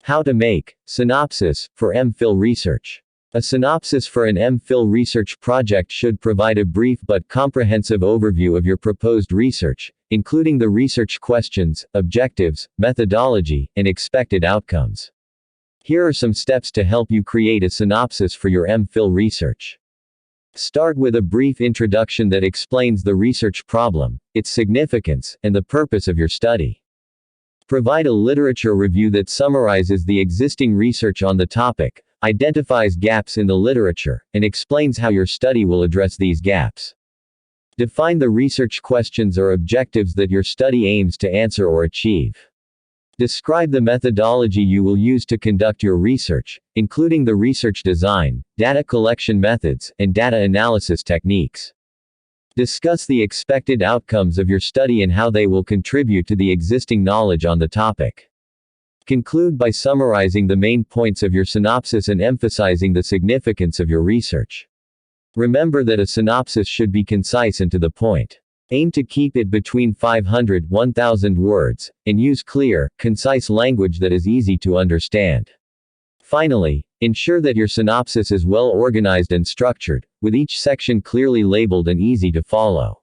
How to make synopsis for MPhil research. A synopsis for an MPhil research project should provide a brief but comprehensive overview of your proposed research, including the research questions, objectives, methodology, and expected outcomes. Here are some steps to help you create a synopsis for your MPhil research. Start with a brief introduction that explains the research problem, its significance, and the purpose of your study. Provide a literature review that summarizes the existing research on the topic, identifies gaps in the literature, and explains how your study will address these gaps. Define the research questions or objectives that your study aims to answer or achieve. Describe the methodology you will use to conduct your research, including the research design, data collection methods, and data analysis techniques. Discuss the expected outcomes of your study and how they will contribute to the existing knowledge on the topic. Conclude by summarizing the main points of your synopsis and emphasizing the significance of your research. Remember that a synopsis should be concise and to the point. Aim to keep it between 500–1,000 words, and use clear, concise language that is easy to understand. Finally, ensure that your synopsis is well organized and structured, with each section clearly labeled and easy to follow.